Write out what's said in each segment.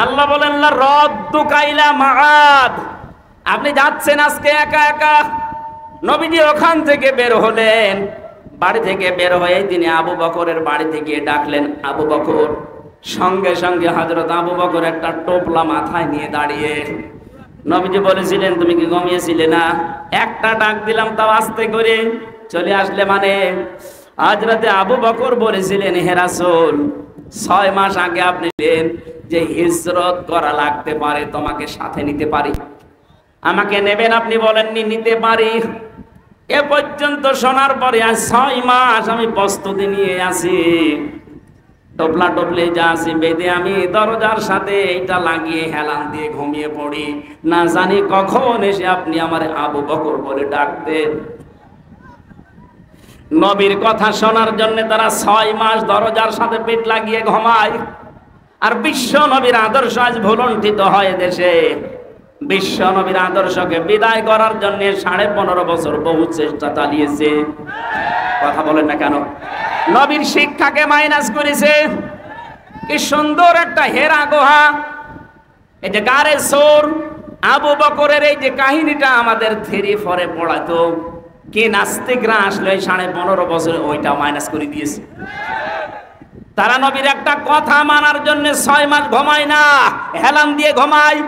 আল্লাহ বলেন লা রাদ্দুকা ইলা মাআদ, আপনি যাচ্ছেন আজকে একা একা। নবীজি ওখান থেকে বের হলেন, বাড়ি থেকে বের হয়ে তিনি আবু বকরের বাড়িতে গিয়ে ডাকলেন, আবু বকর। সঙ্গে সঙ্গে হযরত আবু বকর একটা টোপলা মাথায় নিয়ে দাঁড়িয়ে। নবীজি বলেছিলেন তুমি কি ঘুমিয়েছিলে না? একটা ডাক দিলাম তাও আস্তে করে চলে আসলে মানে। হযরতে আবু বকর বলেছিলেন, হে রাসূল, 6 মাস আগে আপনি বললেন যে হিজরত করা লাগতে পারে, তোমাকে সাথে নিতে পারি, আমাকে নেবেন? আপনি বলেননি নিতে পারি। এ পর্যন্ত শোনার পরে আজ 6 মাস আমি প্রস্তুতি নিয়ে আছি, টোপলা টোপলে যা আছি বেঁধে আমি দরজার সাথে এটা লাগিয়ে হেলান দিয়ে ঘুমিয়ে পড়ি, না জানি কখন এসে আপনি আমার আবু বকর বলে ডাকতেন। নবীর কথা শোনার জন্য তারা 6 মাস দরজার সাথে পেট লাগিয়ে ঘুমায়। আর বিশ্ব নবীর আদর্শ আজ ভুলণ্ঠিত হয় দেশে। বিশ্ব নবীর আদর্শকে বিদায় করার জন্য 15.5 বছর বহু চেষ্টা চালিয়েছে। কথা বলেন না কেন? নবীর শিক্ষাকে মাইনাস করেছে। কি সুন্দর একটা হেরা গুহা, এই যে গারে সোর আবু বকরের এই যে কাহিনীটা আমাদের 3-4 পড়াতো, কি নাস্তিকরা আসলে 15.5 বছরে ওইটা মাইনাস করে দিয়েছে। তারা নবীর একটা কথা মানার জন্য 6 মাস ঘুমায় না, হেলান দিয়ে ঘুমায়।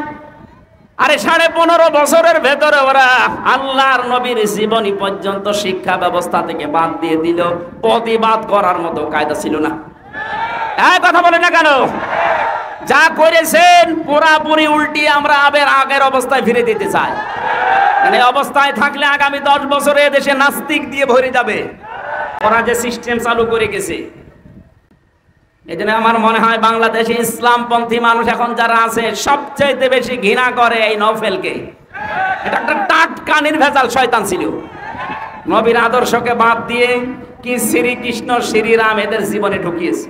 আরে 15.5 বছরের ভেতরে ওরা আল্লাহর নবীর জীবনী পর্যন্ত শিক্ষা ব্যবস্থা থেকে বাদ দিয়ে দিল। প্রতিবাদ করার মতো কায়দা ছিল না। এই কথা বলে না কেন? যা করেছেন পুরাপুরি উল্টিয়ে আমরা আগের অবস্থায় ফিরে দিতে চাই। এই অবস্থায় থাকলে আগামী 10 বছরে দেশে নাস্তিক দিয়ে ভরে যাবে। ওরা যে সিস্টেম চালু করে গেছে, এই জন্য আমার মনে হয় বাংলাদেশে ইসলামপন্থী মানুষ এখন যারা আছে সবচেয়ে বেশি ঘৃণা করে এই নওফেলকে। এটা একটা টাটকা নির্ভেজাল শয়তান ছিল। নবীর আদর্শকে বাদ দিয়ে কি শ্রীকৃষ্ণ শ্রীরাম এদের জীবনে ঢুকিয়েছে।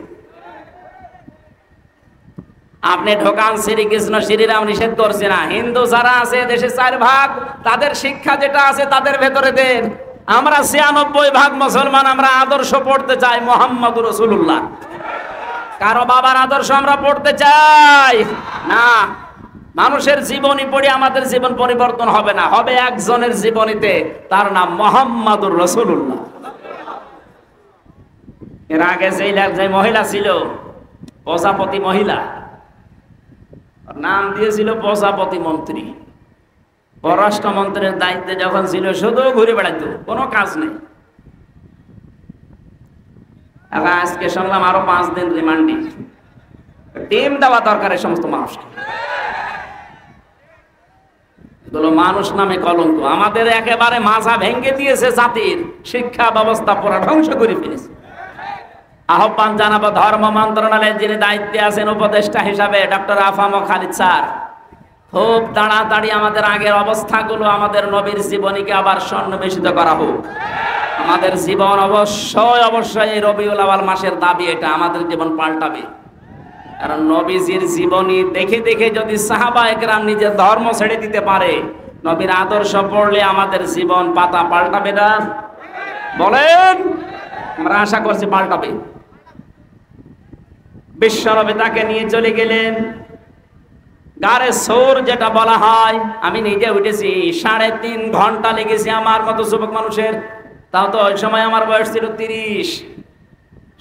আপনি ঢোকান, শ্রীকৃষ্ণ শ্রীরাম নিষেধ করছে না। হিন্দু যারা আছে দেশে 4 ভাগ, তাদের শিক্ষা যেটা আছে তাদের ভেতরে দেন। আমরা 96 ভাগ মুসলমান, আমরা আদর্শ পড়তে চাই মুহাম্মদুর রাসূলুল্লাহ। কারো বাবার আদর্শ আমরা পড়তে চাই না। মানুষের জীবনী পড়ে আমাদের জীবন পরিবর্তন হবে না, হবে একজনের জীবনীতে, তার নাম মুহাম্মদুর রাসূলুল্লাহ। এর আগে যে মহিলা ছিল প্রজাপতি মহিলা, নাম দিয়েছিল প্রজাপতি মন্ত্রী। পররাষ্ট্রমন্ত্রীর দায়িত্বে যখন ছিল শুধু ঘুরে বেড়াতো, কোনো কাজ নেই। আজকে শুনলাম আরো 5 দিন রিমান্ডে। টিম দেওয়া দরকার এই সমস্ত মানুষকে। এগুলো মানুষ নামে কলঙ্ক। আমাদের একেবারে মাথা ভেঙে দিয়েছে, জাতির শিক্ষা ব্যবস্থা পুরো ধ্বংস করে ফেলেছে। আহ্বান জানাবো ধর্ম মন্ত্রণালয়ের যিনি দায়িত্বে আছেন উপদেষ্টা হিসাবে, ডক্টর আফাম খালিদ স্যার, খুব তাড়াতাড়ি আমাদের আগের অবস্থাগুলো, আমাদের নবীর জীবনীকে আবার সন্নিবেশিত করা হোক। আমাদের জীবন অবশ্যই এই রবিউল আউয়াল মাসের দাবি, এটা আমাদের জীবন পাল্টাবে। কারণ নবীজির জীবনী দেখে দেখে যদি সাহাবায়ে কেরাম নিজের ধর্ম ছেড়ে দিতে পারে, নবীর আদর্শ পড়লে আমাদের জীবন পাতা পাল্টাবে না? বলেন, আমরা আশা করছি পাল্টাবে। বিশ্বনবী তাকে নিয়ে চলে গেলেন গারে সৌর, যেটা বলা হয়। আমি নিজে উঠেছি, 3.5 ঘন্টা লেগেছে আমার মতো যুবক মানুষের। তাও তো ওই সময় আমার বয়স ছিল 30।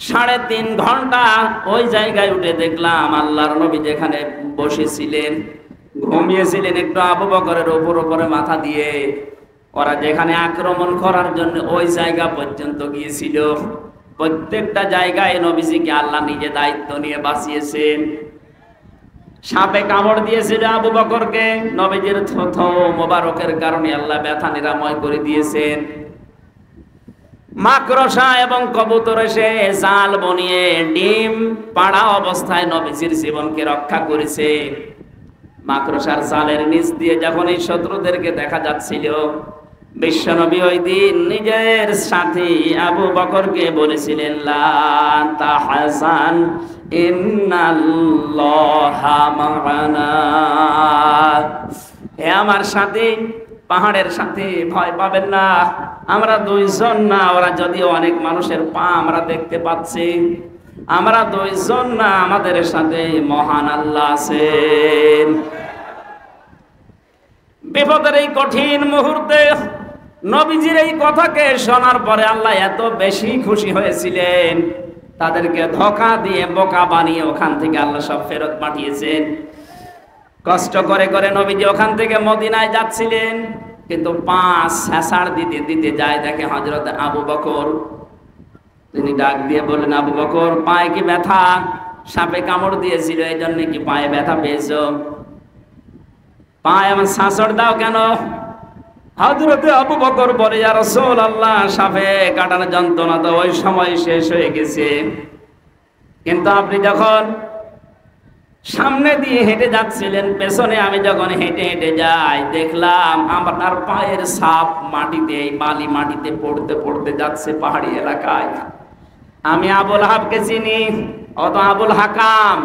3.5 ঘন্টা ওই জায়গায় উঠে দেখলাম আল্লাহর নবী যেখানে বসেছিলেন, ঘুমিয়েছিলেন একটু আবু বকরের উপরে মাথা দিয়ে। ওরা যেখানে আক্রমণ করার জন্য ওই জায়গা পর্যন্ত গিয়েছিল, প্রত্যেকটা জায়গায় নবীজিকে আল্লাহ নিজে দায়িত্ব নিয়ে বাঁচিয়েছেন। সাপে কামড় দিয়েছিল আবু বকরকে, নবীজির থুথু মোবারকের কারণে আল্লাহ ব্যথা নিরাময় করে দিয়েছেন। মাকড়সা এবং কবুতর এসে জাল বনিয়ে ডিম পাড়া অবস্থায় নবীজির জীবনকে রক্ষা করেছে। মাকড়সার জালের নিচ দিয়ে যখন এই শত্রুদেরকে দেখা যাচ্ছিল, বিশ্বনবী ওই দিন নিজের সাথী আবু বকরকে বলেছিলেন, লা তাহজান ইন্নাল্লাহা মা'ানা। হে আমার সাথী, পাহাড়ের সাথে ভয় পাবেন না, আমরা 2 জন না, ওরা যদিও অনেক মানুষের পা আমরা দেখতে পাচ্ছি, আমরা দুইজন না, আমাদের সাথে মহান আল্লাহ আছেন। বিপদের এই কঠিন মুহূর্তে নবীজির এই কথাকে শোনার পরে আল্লাহ এত বেশি খুশি হয়েছিলেন, তাদেরকে ধোঁকা দিয়ে বোকা বানিয়ে ওখান থেকে আল্লাহ সব ফেরত পাঠিয়েছেন। কষ্ট করে করে নবীজি ওখান থেকে মদিনায় যাচ্ছিলেন, কিন্তু পাঁচ হ্যাসাড় দিতে দিতে যায়, দেখে হযরত আবু বকর। তিনি ডাক দিয়ে বললেন, আবু বকর, পায়ে কি ব্যথা? সাপে কামড় দিয়েছিল, এই জন্য কি পায়ে ব্যথা পেয়েছো? পায়ে আমার শাঁসড় দাও কেন? হযরতে আবু বকর বলে, ইয়া রাসূলুল্লাহ, সাপে কাটানোর যন্ত্রণা তো ওই সময় শেষ হয়ে গেছে, কিন্তু আপনি যখন সামনে দিয়ে হেঁটে যাচ্ছিলেন, পেছনে আমি যখন হেঁটে হেঁটে যাই, দেখলাম আপনার পায়ের ছাপ মাটিতে, বালি মাটিতে পড়তে পড়তে যাচ্ছে পাহাড়ি এলাকায়। আমি আবুল হাবকে চিনি, অত আবুল হাকাম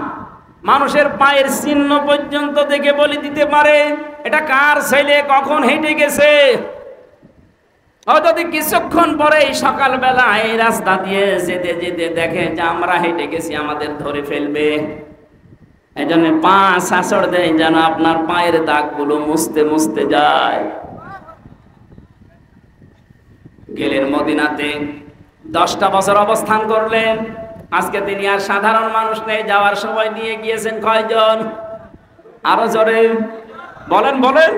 মানুষের পায়ের চিহ্ন পর্যন্ত দেখে বলে দিতে পারে এটা কার ছেলে, কখন হেঁটে গেছে। যদি কিছুক্ষণ পরে সকালবেলা এই রাস্তা দিয়ে যেতে যেতে দেখে যে আমরা হেঁটে গেছি, আমাদের ধরে ফেলবে। এই জন্য পাঁচ আছড় দেয় যেন আপনার পায়ের দাগগুলো মুছতে মুছতে যায়। গেলেন মদিনাতে, 10টা বছর অবস্থান করলেন। আজকে তিনি আর সাধারণ মানুষ নেই, যাওয়ার সময় নিয়ে গিয়েছেন কয়জন? আরো জোরে বলেন বলেন।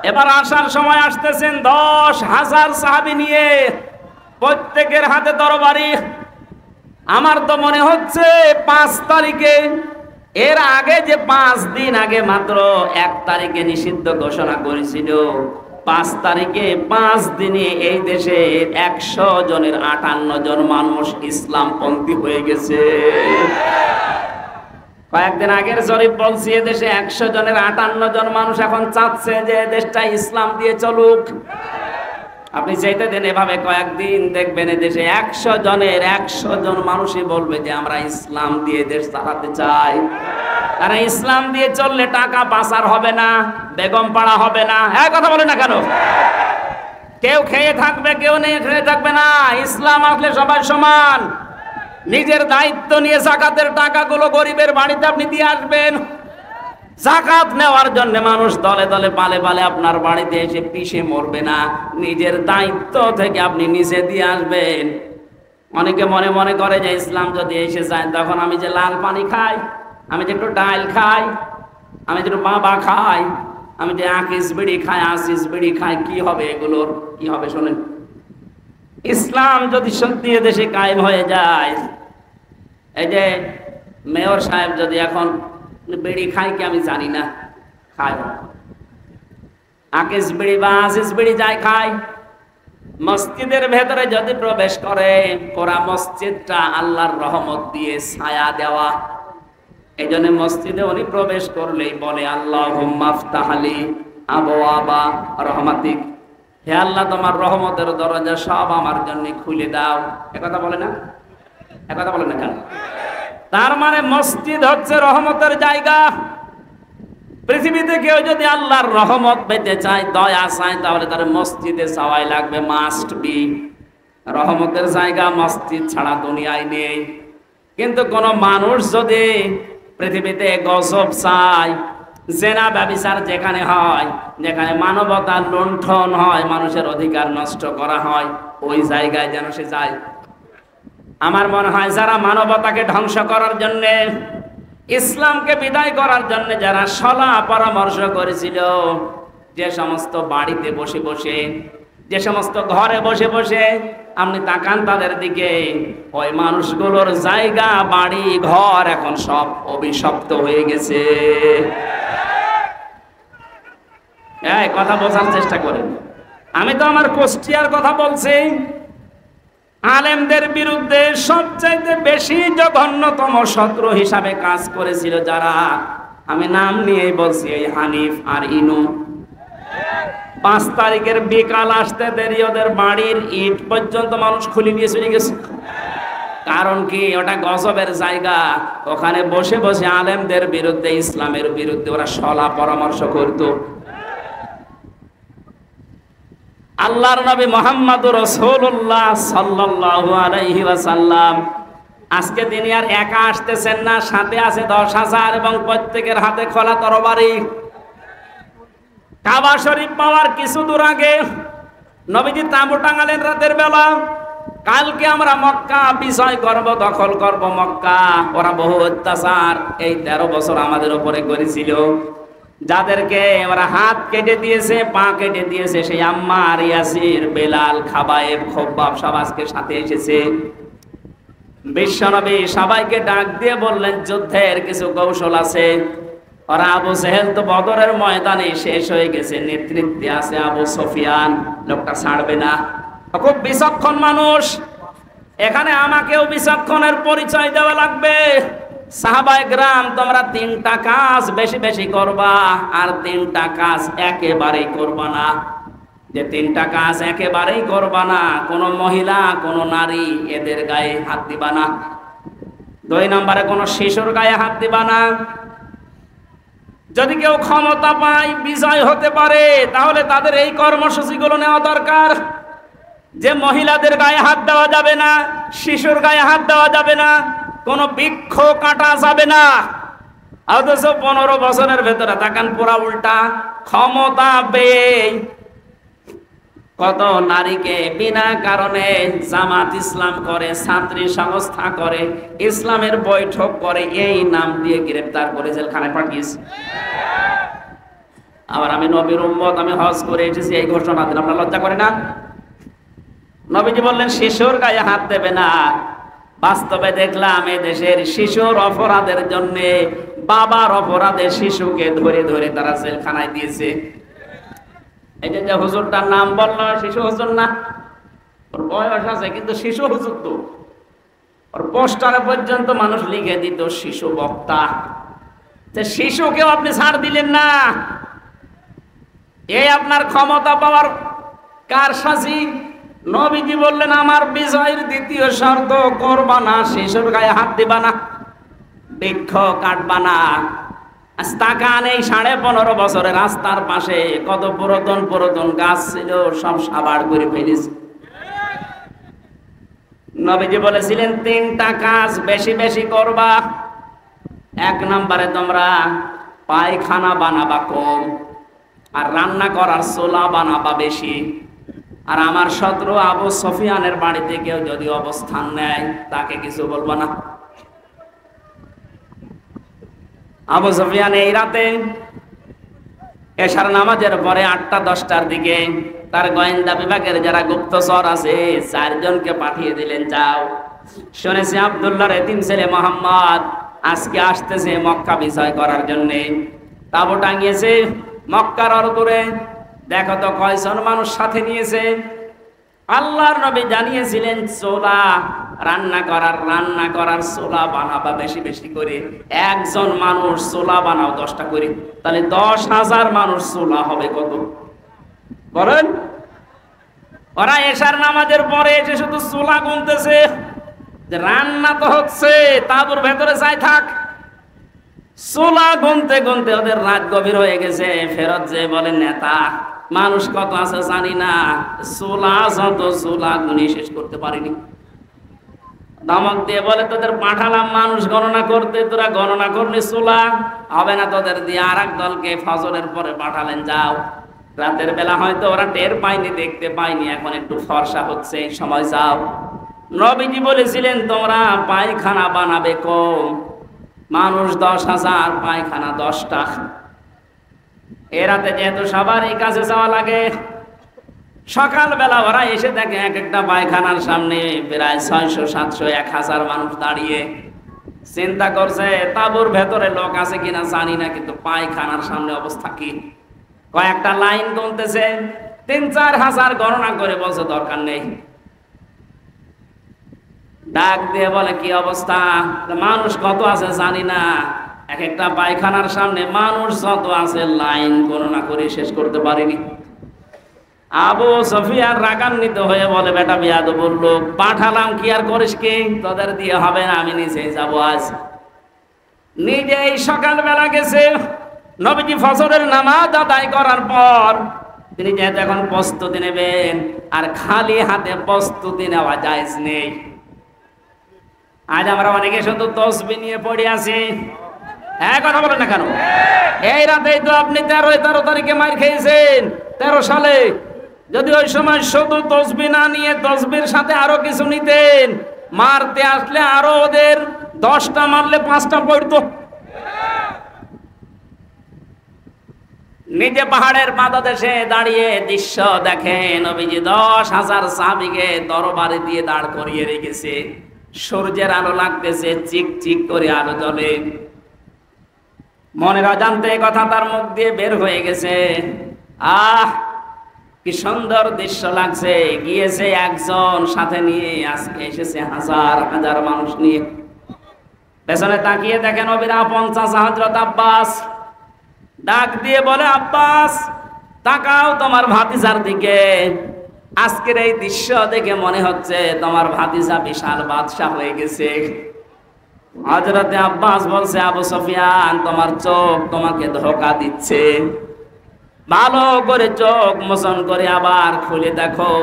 এবার আসার সময় আসতেছেন 10,000 সাহাবী নিয়ে, প্রত্যেকের হাতে তরবারি। আমার তো মনে হচ্ছে 5 তারিখে, এর আগে যে 5 দিন আগে মাত্র 1 তারিখে নিষিদ্ধ ঘোষণা করেছিল, 5 তারিখে 5 দিনে এই দেশে 100 জনের 58 জন মানুষ ইসলামপন্থী হয়ে গেছে। কয়েকদিন আগের জরিপ বলছি, এদেশে 100 জনের 58 জন মানুষ এখন চাচ্ছে যে দেশটা ইসলাম দিয়ে চলুক। আপনি যেতে দেন এভাবে কয়েকদিন, দেখবেন এদেশে 100 জনের 100 জন মানুষই বলবে যে আমরা ইসলাম দিয়ে দেশ চালাতে চাই। আর ইসলাম দিয়ে চললে টাকা পাচার হবে না, বেগম পাড়া হবে না। হ্যাঁ, কথা বলে না কেন? কেউ খেয়ে থাকবে, কেউ নেই খেয়ে থাকবে না। ইসলাম আসলে সবাই সমান। নিজের দায়িত্ব নিয়ে যাকাতের টাকাগুলো গরিবের বাড়িতে আপনি দিয়ে আসবেন। যাকাত নেওয়ার জন্য মানুষ দলে দলে পালে পালে আপনার বাড়িতে এসে পিষে মরবে না। নিজের দায়িত্ব থেকে আপনি নিচে দিয়ে আসবেন। অনেকে মনে মনে করে যে ইসলাম যদি এসে যায়, তখন আমি যে লাল পানি খাই, আমি যে একটু ডাল খাই, আমি যে একটু বাবা খাই, আমি যে আকিস বিড়ি খাই, আসিস বিড়ি খাই, কি হবে এগুলোর? কি হবে শোনেন, ইসলাম যদি সত্যি দেশে কায়েম হয়ে যায়, এই যে মেয়র সাহেব যদি এখন বিড়ি খায় কি আমি জানি না, খায় আকিস বিড়ি বা আসিস বিড়ি যায় খায়, মসজিদের ভেতরে যদি প্রবেশ করে, পুরা মসজিদটা আল্লাহর রহমত দিয়ে ছায়া দেওয়া। এই জন্য মসজিদে উনি প্রবেশ করলেই বলে, আল্লাহুম্মা আফতাহলি আবওয়াবা রহমাতিক, হে আল্লাহ তোমার রহমতের দরজা সব আমার জন্য খুলে দাও। একথা বলে না? একথা বলে না কেন? তার মানে মসজিদ হচ্ছে রহমতের জায়গা। পৃথিবীতে কেউ যদি আল্লাহর রহমত পেতে চায়, দয়া চায়, তাহলে তার মসজিদে যাওয়াই লাগবে, মাস্ট বি। রহমতের জায়গা মসজিদ ছাড়া দুনিয়ায় নেই। কিন্তু কোন মানুষ যদি পৃথিবীতে গজব চায়, জেনা ব্যভিচার যেখানে হয়, যেখানে মানবতা লুণ্ঠন হয়, মানুষের অধিকার নষ্ট করা হয়, ওই জায়গায় যেন সে যায়। আমার মনে হয় যারা মানবতাকে ধ্বংস করার জন্য, ইসলামকে বিদায় করার জন্য যারা সলা পরামর্শ করেছিল, যে সমস্ত বাড়িতে বসে বসে, যে সমস্ত ঘরে বসে বসে আপনি তাকান তাদের দিকে, ওই মানুষগুলোর জায়গা, বাড়ি, ঘর এখন সব অভিশপ্ত হয়ে গেছে। এই কথা বোঝার চেষ্টা করেন। আমি তো আমার কুষ্টিয়ার কথা বলছি। আলেমদের বিরুদ্ধে সবচাইতে বেশি জঘন্যতম শত্রু হিসাবে কাজ করেছিল যারা, আমি নাম নিয়েই বলছি, এই হানিফ আর ইনু। 5 তারিখের বিকাল আসতে দেরি, ওদের বাড়ির ইট পর্যন্ত মানুষ খুলে নিয়ে চলে গেছে। কারণ কি? ওটা গজবের জায়গা। ওখানে বসে বসে আলেমদের বিরুদ্ধে, ইসলামের বিরুদ্ধে ওরা সলা পরামর্শ করত। আল্লাহর নবী মুহাম্মদুর রাসূলুল্লাহ সাল্লাল্লাহু আলাইহি ওয়াসাল্লাম আজকে তিনি আর একা আসতেছেন না, সাথে আছে 10,000 এবং প্রত্যেকের হাতে খোলা তরবারি। কাবা শরীফ পাওয়ার কিছু দূর আগে নবীজি তাঁবু টাঙালেন রাতের বেলা। কালকে আমরা মক্কা বিজয় করব, দখল করব মক্কা। ওরা বহু অত্যাচার এই 13 বছর আমাদের উপরে করেছিল। যাদেরকে ওরা হাত কেটে দিয়েছে, পা কেটে দিয়েছে, সেই আম্মার, ইয়াসির, বেলাল, খাবায়েব, খব্বাব সব আজকে সাথে এসেছে। বিশ্বনবী সবাইকে ডাক দিয়ে বললেন, যুদ্ধের কিছু কৌশল আছে। ওরা আবু জেহেল তো বদরের ময়দানে শেষ হয়ে গেছে, নেতৃত্বে আছে আবু সুফিয়ান, লোকটা ছাড়বে না, খুব বিচক্ষণ মানুষ। এখানে আমাকেও বিচক্ষণের পরিচয় দেওয়া লাগবে। সাহাবায়ে কেরাম, তোমরা 3টা কাজ বেশি বেশি করবা, আর 3টা কাজ একেবারেই করবা না। যে 3টা কাজ একেবারেই করবা না, কোন মহিলা, কোন নারী এদের গায়ে হাত দিবা না। 2 নম্বরে কোন শিশুর গায়ে হাত দিবা না। যদি কেউ ক্ষমতা পায়, বিজয় হতে পারে, তাহলে তাদের এই কর্মসূচিগুলো নেওয়া দরকার। যে মহিলাদের গায়ে হাত দেওয়া যাবে না, শিশুর গায়ে হাত দেওয়া যাবে না, কোন বৃক্ষ কাটা যাবে না। অথচ 15 বছরের ভেতরে তাকান পুরা উল্টা। ক্ষমতা পেয়ে কত নারীকে বিনা কারণে জামাত ইসলাম করে, ছাত্রী সংস্থা করে, ইসলামের বৈঠক করে, এই নাম দিয়ে গ্রেফতার করে জেলখানায় পাঠিয়েছে। আবার আমি নবীর উম্মত, আমি হজ করে এসেছি, এই ঘোষণা দিন, আপনারা লজ্জা করে না? নবীজি বললেন শিশুর গায়ে হাত দেবে না। বাস্তবে দেখলাম এই দেশের শিশুর অপরাধের জন্য, বাবার অপরাধে শিশুকে ধরে ধরে তারা জেলখানায় দিয়েছে। এই যে হুজুরটার নাম বললো, শিশু হুজুর না, ওর বয়স আছে কিন্তু শিশু হুজুর তো। ওর পোস্টারে পর্যন্ত মানুষ লিখে দিত শিশু বক্তা। শিশুকেও আপনি ছাড় দিলেন না। এই আপনার ক্ষমতা পাওয়ার কারসাজি। নবীজি বললেন, আমার বিজয়ের দ্বিতীয় শর্ত, করবা না শিশুর গায়ে হাত দিবা না, বৃক্ষ কাটবা না। তাকান, এই 15.5 বছরের রাস্তার পাশে কত পুরাতন পুরাতন গাছ ছিল, সব সাবাড় করে ফেলেছে। নবীজি বলেছিলেন 3টা কাজ বেশি বেশি করবা। 1 নম্বরে তোমরা পায়খানা বানাবা কম, আর রান্না করার চুলা বানাবা বেশি। আর আমার শত্রু আবু সুফিয়ানের বাড়িতে কেউ যদি অবস্থান নেয়, তাকে কিছু বলবো না। আবু সুফিয়ান এই রাতে এশার নামাজের পরে 8টা-10টার দিকে তার গোয়েন্দা বিভাগের যারা গুপ্তচর আছে 4 জনকে পাঠিয়ে দিলেন, যাও, শুনেছি আব্দুল্লাহর এতিম ছেলে মোহাম্মদ আজকে আসতেছে মক্কা বিজয় করার জন্য। তাবু টাঙিয়েছে মক্কার অদূরে, দেখো তো কয়জন মানুষ সাথে নিয়েছে। আল্লাহর নবী জানিয়েছিলেন, চোলা রান্না করার চোলা বানাবা বেশি বেশি করে। 1 জন মানুষ চোলা বানাও 10টা করে, তাহলে 10,000 মানুষ চোলা হবে কত বলেন? ওরা এশার নামাজের পরে এসে শুধু চোলা গুনতেছে, যে রান্না তো হচ্ছে, তারপর ভেতরে যাই থাক। চোলা গুনতে গুনতে ওদের রাত গভীর হয়ে গেছে। ফেরত যে বলেন, নেতা মানুষ কত আছে জানি না, চোলা যত চোলা গুনি শেষ করতে পারিনি। ধমক দিয়ে বলে, তোদের পাঠালাম মানুষ গণনা করতে, তোরা গণনা করলে চোলা হবে না, তোদের দিয়ে আরেক দলকে ফজরের পরে পাঠালেন, যাও। রাতের বেলা হয়তো ওরা টের পায়নি, দেখতে পায়নি, এখন একটু ফর্সা হচ্ছে, এই সময় যাও। নবীজি বলেছিলেন, তোমরা পায়খানা বানাবে কম, মানুষ 10,000, পায়খানা 10টা। এ রাতে যেহেতু সবার এই কাছে যাওয়া লাগে, সকালবেলা ওরা এসে দেখে এক একটা পায়খানার সামনে প্রায় 600-700-1000 মানুষ দাঁড়িয়ে। চিন্তা করছে তাঁবুর ভেতরে লোক আছে কিনা জানি না, কিন্তু পায়খানার সামনে অবস্থা কি। কয়েকটা লাইন গুনতেছে, 3-4 হাজার গণনা করে বলছে দরকার নেই। ডাক দিয়ে বলে, কি অবস্থা, মানুষ কত আছে জানি না, এক একটা পায়খানার সামনে মানুষ যত আছে লাইন গণনা করে শেষ করতে পারিনি। আবু সুফিয়ান রাগান্বিত হয়ে বলে, বেটা বেয়াদব লোক, পাঠালাম কি আর করিস কি, তোদের দিয়ে হবে না, আমি নিজেই যাব। আজ নিজেই সকালবেলা গেছে। নবীজি ফজরের নামাজ আদায় করার পর তিনি যেহেতু এখন প্রস্তুতি নেবেন, আর খালি হাতে প্রস্তুতি নেওয়া জায়েজ নেই। আজ আমরা অনেকে শুধু তসবিহ নিয়ে পড়ে আছি। হ্যাঁ, কথা বলেন না কেন? এই রাতেই তো আপনি 13 তারিখে মার খেয়েছেন, 13 সালে। যদি ওই সময় শুধু তসবিহ না নিয়ে তসবির সাথে আরো কিছু নিতেন, মারতে আসলে আরো ওদের 10টা মারলে 5টা পড়তো। নিজে পাহাড়ের পাদদেশে দাঁড়িয়ে দৃশ্য দেখেন, নবীজি 10,000 সাহাবীকে তরবারি দিয়ে দাঁড় করিয়ে রেখেছে। সূর্যের আলো লাগতেছে, চিক চিক করে আলো জ্বলে। মনের অজান্তে কথা তার মুখ দিয়ে বের হয়ে গেছে, আহ কি সুন্দর দৃশ্য লাগছে। গিয়েছে একজন, সাথে নিয়ে আজকে এসেছে হাজার হাজার মানুষ নিয়ে। পেছনে তাকিয়ে দেখেন নবীর আপন চাচা হযরত আব্বাস ডাক দিয়ে বলে, আব্বাস তাকাও তোমার ভাতিজার দিকে। আজকের এই দৃশ্য দেখে মনে হচ্ছে তোমার ভাতিজা বিশাল বাদশা হয়ে গেছে। হযরত আব্বাস বলছে, আবু সুফিয়ান তোমার চোখ তোমাকে ধোঁকা দিচ্ছে। ভালো করে চোখ মোচন করে আবার খুলে দেখো,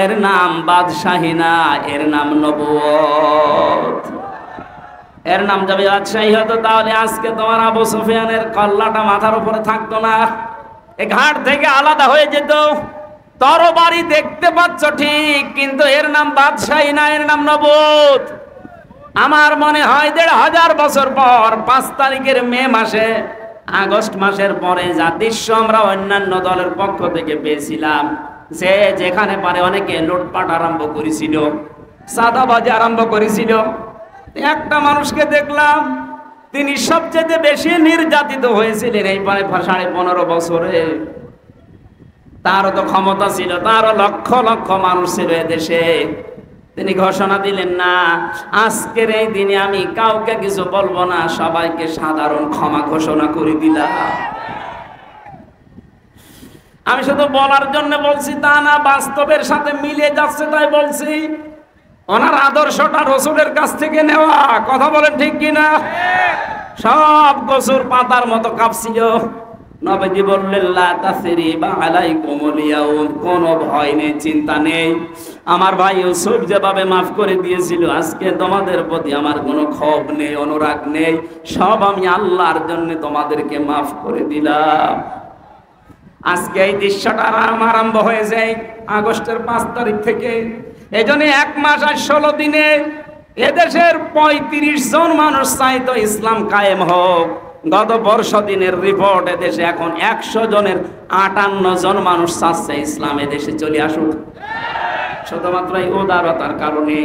এর নাম বাদশাহী না, এর নাম নবুয়ত। এর নাম যদি বাদশাহী হতো তাহলে আজকে তোমার আবু সুফিয়ানের কল্লাটা মাথার উপরে থাকতো না, এ ঘাট থেকে আলাদা হয়ে যেত। তরবারি দেখতে পাচ্ছ ঠিক, কিন্তু এর নাম বাদশাহী না, এর নাম নবুয়ত। আমার মনে হয় 1500 বছর পর 5 তারিখের মে মাসে, আগস্ট মাসের পরে যা দৃশ্য আমরা অন্যান্য দলের পক্ষ থেকে পেয়েছিলাম, যে যেখানে পারে অনেকে লুটপাট আরম্ভ করেছিল, চাঁদাবাজি আরম্ভ করেছিল। একটা মানুষকে দেখলাম, তিনি সবচেয়ে বেশি নির্যাতিত হয়েছিলেন এই 15.5 বছরে। তারও তো ক্ষমতা ছিল, তারও লক্ষ লক্ষ মানুষ ছিল এদেশে। তিনি ঘোষণা দিলেন, না আজকের এই দিনে আমি কাউকে কিছু বলবো না, সবাইকে সাধারণ ক্ষমা ঘোষণা করে দিলাম। আমি শুধু বলার জন্য বলছি তা না, বাস্তবের সাথে মিলে যাচ্ছে তাই বলছি। ওনার আদর্শটা রাসূলের কাছ থেকে নেওয়া, কথা বলেন ঠিক কিনা? সব কসুর পাতার মতো কাঁপছিল। নবীজি বললেন, লা তাসরিবা আলাইকুমুল ইয়াউম, কোনো ভয় নেই, চিন্তা নেই। আমার ভাই ইউসুফ যেভাবে মাফ করে দিয়েছিল, আজকে তোমাদের প্রতি আমার কোনো ক্ষোভ নেই, অনুরাগ নেই। সব আমি আল্লাহর জন্য তোমাদেরকে মাফ করে দিলাম। আজকে এই দৃশ্যটা আরম্ভ হয়ে যায় আগস্টের 5 তারিখ থেকে। এই জন্য 1 মাস আর 16 দিনে এদেশের 35 জন মানুষ চাইতো ইসলাম কায়েম হোক। গত 10 দিনের রিপোর্ট, এদেশে এখন 100 জনের 58 জন মানুষ চাচ্ছে ইসলাম এদেশে চলে আসুক। শুধুমাত্র এই উদারতার কারণে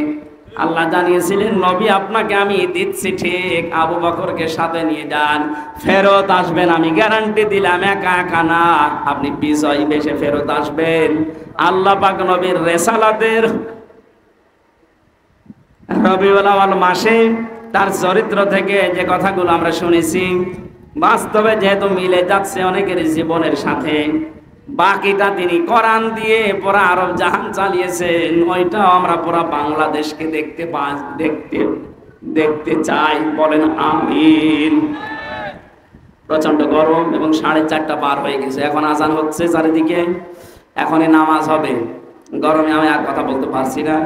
আল্লাহ জানিয়েছিলেন, নবী আপনাকে আমি দিচ্ছি ঠিক, আবু বকরকে সাথে নিয়ে যান, ফেরত আসবেন, আমি গ্যারান্টি দিলাম, একা একা না, আপনি বিজয়ী বেশে ফেরত আসবেন। আল্লাহ পাক নবীর রেসালাতের রবিউল আউয়াল মাসে তার চরিত্র থেকে যে কথাগুলো আমরা শুনেছি, বাস্তবে যেহেতু মিলে যাচ্ছে অনেকের জীবনের সাথে, বাকিটা তিনি কোরআন দিয়ে পুরা আরব জাহান চালিয়েছেন, ওইটাও আমরা পুরা বাংলাদেশকে দেখতে চাই। বলেন আমিন। প্রচন্ড গরম এবং 4:30 পার হয়ে গেছে, এখন আজান হচ্ছে চারিদিকে, এখনই নামাজ হবে। গরমে আমি আর কথা বলতে পারছি না।